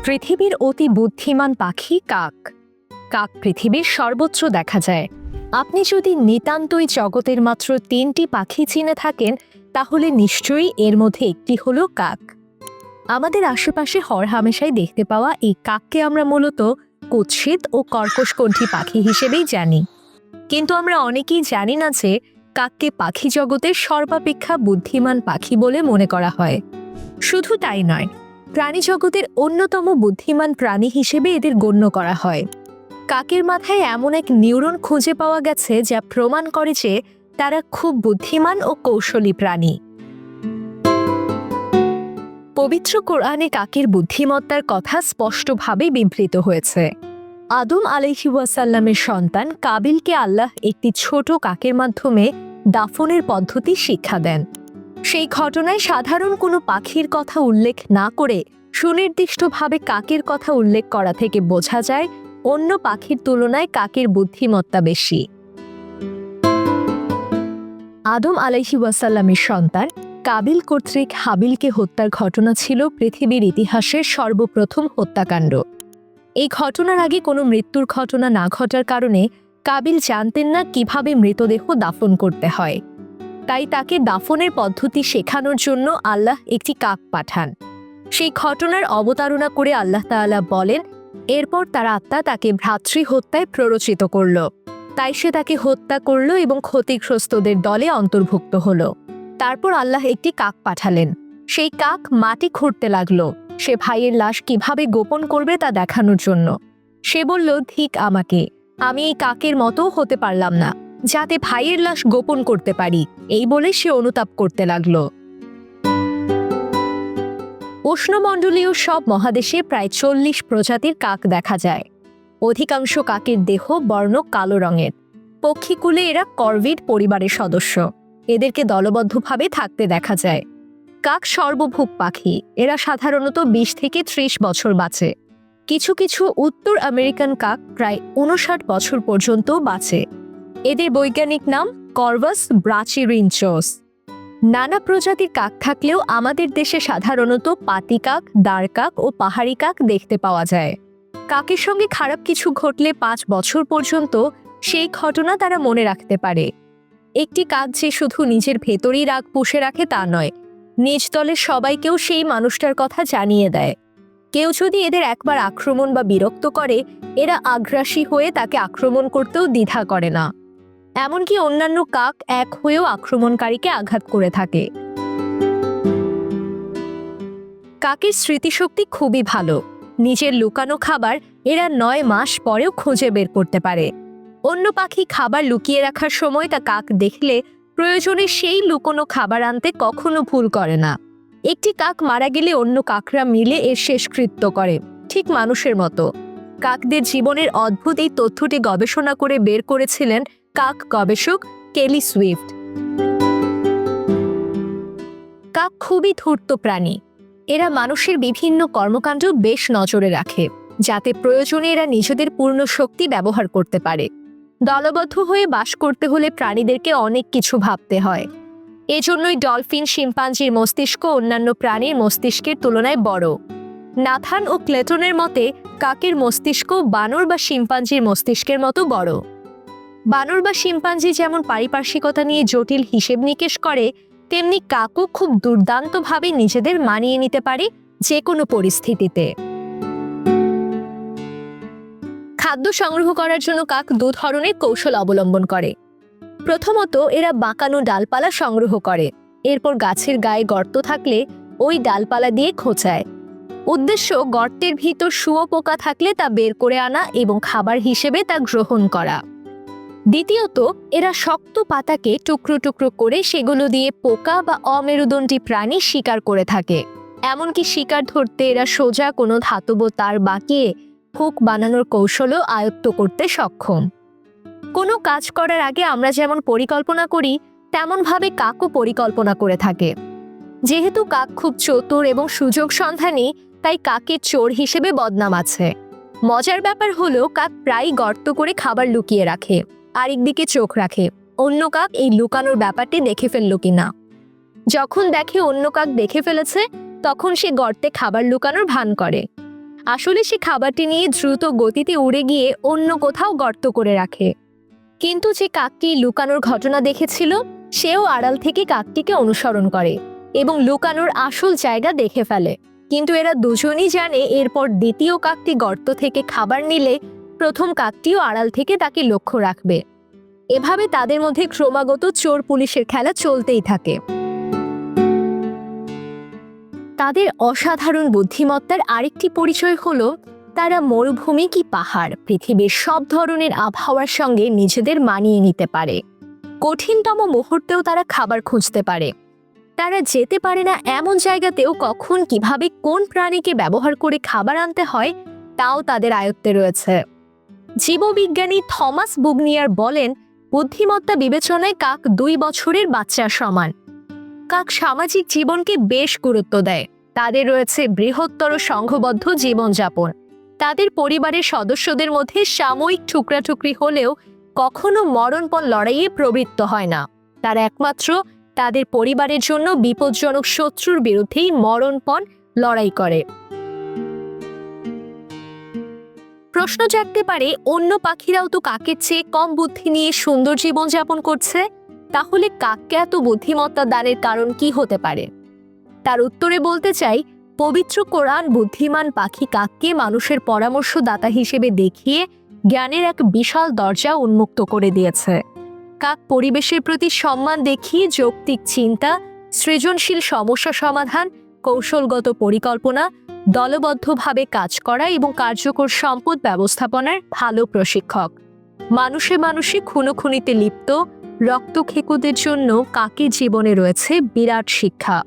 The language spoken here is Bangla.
পৃথিবীর অতি বুদ্ধিমান পাখি কাক। কাক পৃথিবীর সর্বত্র দেখা যায়। আপনি যদি নিতান্তই জগতের মাত্র 3টি পাখি চিনে থাকেন, তাহলে নিশ্চয়ই এর মধ্যে একটি হলো কাক। আমাদের আশেপাশে হরহামেশাই দেখতে পাওয়া এই কাককে আমরা মূলত কুৎসিত ও কর্কশকণ্ঠী পাখি হিসেবেই জানি। কিন্তু আমরা অনেকেই জানি না যে কাককে পাখি জগতের সর্বাপেক্ষা বুদ্ধিমান পাখি বলে মনে করা হয়। শুধু তাই নয়, প্রাণী জগতের অন্যতম বুদ্ধিমান প্রাণী হিসেবে এদের গণ্য করা হয়। কাকের মাথায় এমন এক নিউরন খুঁজে পাওয়া গেছে যা প্রমাণ করে যে তারা খুব বুদ্ধিমান ও কৌশলী প্রাণী। পবিত্র কোরআনে কাকের বুদ্ধিমত্তার কথা স্পষ্টভাবে বিবৃত হয়েছে। আদম আলাইহিওয়াসাল্লামের সন্তান কাবিলকে আল্লাহ একটি ছোট কাকের মাধ্যমে দাফনের পদ্ধতি শিক্ষা দেন। সেই ঘটনায় সাধারণ কোনো পাখির কথা উল্লেখ না করে সুনির্দিষ্টভাবে কাকের কথা উল্লেখ করা থেকে বোঝা যায় অন্য পাখির তুলনায় কাকের বুদ্ধিমত্তা বেশি। আদম আলাইহিওয়াসাল্লামের সন্তান কাবিল কর্তৃক হাবিলকে হত্যার ঘটনা ছিল পৃথিবীর ইতিহাসের সর্বপ্রথম হত্যাকাণ্ড। এই ঘটনার আগে কোনো মৃত্যুর ঘটনা না ঘটার কারণে কাবিল জানতেন না কিভাবে মৃতদেহ দাফন করতে হয়। তাই তাকে দাফনের পদ্ধতি শেখানোর জন্য আল্লাহ একটি কাক পাঠান। সেই ঘটনার অবতারণা করে আল্লাহ তাআলা বলেন, এরপর তার আত্মা তাকে ভ্রাতৃ হত্যায় প্ররোচিত করল। তাই সে তাকে হত্যা করল এবং ক্ষতিগ্রস্তদের দলে অন্তর্ভুক্ত হল। তারপর আল্লাহ একটি কাক পাঠালেন। সেই কাক মাটি খুঁড়তে লাগলো সে ভাইয়ের লাশ কিভাবে গোপন করবে তা দেখানোর জন্য। সে বলল, ঠিক আমাকে, আমি এই কাকের মতো হতে পারলাম না, যাতে ভাইয়ের লাশ গোপন করতে পারি। এই বলে সে অনুতাপ করতে লাগলো। উষ্ণমণ্ডলীয় সব মহাদেশে প্রায় 40 প্রজাতির কাক দেখা যায়। অধিকাংশ কাকের দেহ বর্ণ কালো রঙের। পক্ষীকুলে এরা কর্ভিড পরিবারের সদস্য। এদেরকে দলবদ্ধভাবে থাকতে দেখা যায়। কাক সর্বভূক পাখি। এরা সাধারণত 20 থেকে 30 বছর বাঁচে। কিছু কিছু উত্তর আমেরিকান কাক প্রায় 59 বছর পর্যন্ত বাঁচে। এদের বৈজ্ঞানিক নাম কর্ভাস ব্রাচিরিনচোস। নানা প্রজাতির কাক থাকলেও আমাদের দেশে সাধারণত পাতি কাক, দাঁড় কাক ও পাহাড়ি কাক দেখতে পাওয়া যায়। কাকের সঙ্গে খারাপ কিছু ঘটলে 5 বছর পর্যন্ত সেই ঘটনা তারা মনে রাখতে পারে। একটি কাক যে শুধু নিজের ভেতরেই রাগ পুষে রাখে তা নয়, নিজ দলের সবাইকেও সেই মানুষটার কথা জানিয়ে দেয়। কেউ যদি এদের একবার আক্রমণ বা বিরক্ত করে, এরা আগ্রাসী হয়ে তাকে আক্রমণ করতেও দ্বিধা করে না। এমনকি অন্যান্য কাক এক হয়েও আক্রমণকারীকে আঘাত করে থাকে। কাকের স্মৃতিশক্তি খুবই ভালো। নিজের লুকানো খাবার এরা 9 মাস পরেও খুঁজে বের করতে পারে। অন্য পাখি খাবার লুকিয়ে রাখার সময় তা কাক দেখলে প্রয়োজনে সেই লুকোনো খাবার আনতে কখনো ভুল করে না। একটি কাক মারা গেলে অন্য কাকরা মিলে এর শেষকৃত্য করে, ঠিক মানুষের মতো। কাকদের জীবনের অদ্ভুত এই তথ্যটি গবেষণা করে বের করেছিলেন কাক গবেষক কেলি সুইফট। কাক খুবই ধূর্ত প্রাণী। এরা মানুষের বিভিন্ন কর্মকাণ্ড বেশ নজরে রাখে, যাতে প্রয়োজনে এরা নিজেদের পূর্ণ শক্তি ব্যবহার করতে পারে। দলবদ্ধ হয়ে বাস করতে হলে প্রাণীদেরকে অনেক কিছু ভাবতে হয়। এজন্যই ডলফিন, শিম্পাঞ্জির মস্তিষ্ক অন্যান্য প্রাণীর মস্তিষ্কের তুলনায় বড়। নাথান ও ক্লেটনের মতে কাকের মস্তিষ্ক বানর বা শিম্পাঞ্জির মস্তিষ্কের মতো বড়। বানর বা শিম্পাঞ্জি যেমন পারিপার্শ্বিকতা নিয়ে জটিল হিসেব নিকেশ করে, তেমনি কাকও খুব দুর্দান্তভাবে নিজেদের মানিয়ে নিতে পারে যে কোনো পরিস্থিতিতে। খাদ্য সংগ্রহ করার জন্য কাক 2 ধরনের কৌশল অবলম্বন করে। প্রথমত, এরা বাঁকানো ডালপালা সংগ্রহ করে। এরপর গাছের গায়ে গর্ত থাকলে ওই ডালপালা দিয়ে খোঁচায়। উদ্দেশ্য, গর্তের ভিতর শুঁয়োপোকা থাকলে তা বের করে আনা এবং খাবার হিসেবে তা গ্রহণ করা। দ্বিতীয়ত, এরা শক্ত পাতাকে টুকরো টুকরো করে সেগুলো দিয়ে পোকা বা অমেরুদণ্ডী প্রাণী শিকার করে থাকে। এমনকি শিকার ধরতে এরা সোজা কোনো ধাতব তার বাঁকিয়ে হুক বানানোর কৌশলও আয়ত্ত করতে সক্ষম। কোনো কাজ করার আগে আমরা যেমন পরিকল্পনা করি, তেমনভাবে কাকও পরিকল্পনা করে থাকে। যেহেতু কাক খুব চতুর এবং সুযোগ সন্ধানী, তাই কাকের চোর হিসেবে বদনাম আছে। মজার ব্যাপার হলো, কাক প্রায়ই গর্ত করে খাবার লুকিয়ে রাখে, আরেকদিকে চোখ রাখে অন্য কাক এই লুকানোর ব্যাপারটি দেখে ফেলল কিনা। যখন দেখে অন্য কাক দেখে ফেলেছে, তখন সে গর্তে খাবার লুকানোর ভান করে। আসলে সে খাবারটি নিয়ে দ্রুত গতিতে উড়ে গিয়ে অন্য কোথাও গর্ত করে রাখে। কিন্তু যে কাকটি লুকানোর ঘটনা দেখেছিল সেও আড়াল থেকে কাকটিকে অনুসরণ করে এবং লুকানোর আসল জায়গা দেখে ফেলে। কিন্তু এরা দুজনই জানে এরপর দ্বিতীয় কাকটি গর্ত থেকে খাবার নিলে প্রথম কাকটিও আড়াল থেকে তাকে লক্ষ্য রাখবে। এভাবে তাদের মধ্যে ক্রমাগত চোর পুলিশের খেলা চলতেই থাকে। তাদের অসাধারণ বুদ্ধিমত্তার আরেকটি পরিচয় হলো তারা মরুভূমি কি পাহাড়, পৃথিবীর সব ধরনের আবহাওয়ার সঙ্গে নিজেদের মানিয়ে নিতে পারে। কঠিনতম মুহূর্তেও তারা খাবার খুঁজতে পারে। তারা যেতে পারে না এমন জায়গাতেও কখন কিভাবে কোন প্রাণীকে ব্যবহার করে খাবার আনতে হয় তাও তাদের আয়ত্তে রয়েছে। জীববিজ্ঞানী থমাস বুগনিয়ার বলেন, বুদ্ধিমত্তা বিবেচনায় কাক 2 বছরের বাচ্চার সমান। কাক সামাজিক জীবনকে বেশ গুরুত্ব দেয়। তাদের রয়েছে বৃহত্তর সংঘবদ্ধ জীবনযাপন। তাদের পরিবারের সদস্যদের মধ্যে সাময়িক টুকরাটুকরি হলেও কখনো মরণপণ লড়াইয়ে প্রবৃত্ত হয় না। তারা একমাত্র তাদের পরিবারের জন্য বিপজ্জনক শত্রুর বিরুদ্ধেই মরণপণ লড়াই করে। প্রশ্ন জাগতে পারে, অন্য পাখিরাও তো কাকের চেয়ে কম বুদ্ধি নিয়ে সুন্দর জীবনযাপন করছে, তাহলে কাককে এত বুদ্ধিমত্তা দানের কারণ কি হতে পারে? তার উত্তরে বলতে চাই, পবিত্র কোরআন বুদ্ধিমান পাখি কাককে মানুষের পরামর্শদাতা হিসেবে দেখিয়ে জ্ঞানের এক বিশাল দরজা উন্মুক্ত করে দিয়েছে। কাক পরিবেশের প্রতি সম্মান দেখিয়ে যৌক্তিক চিন্তা, সৃজনশীল সমস্যা সমাধান, কৌশলগত পরিকল্পনা, দলবদ্ধভাবে কাজ করা এবং কার্যকর সম্পদ ব্যবস্থাপনার ভালো প্রশিক্ষক। মানুষে মানুষে খুনোখুনিতে লিপ্ত রক্তখেকোদের জন্য কাকের জীবনে রয়েছে বিরাট শিক্ষা।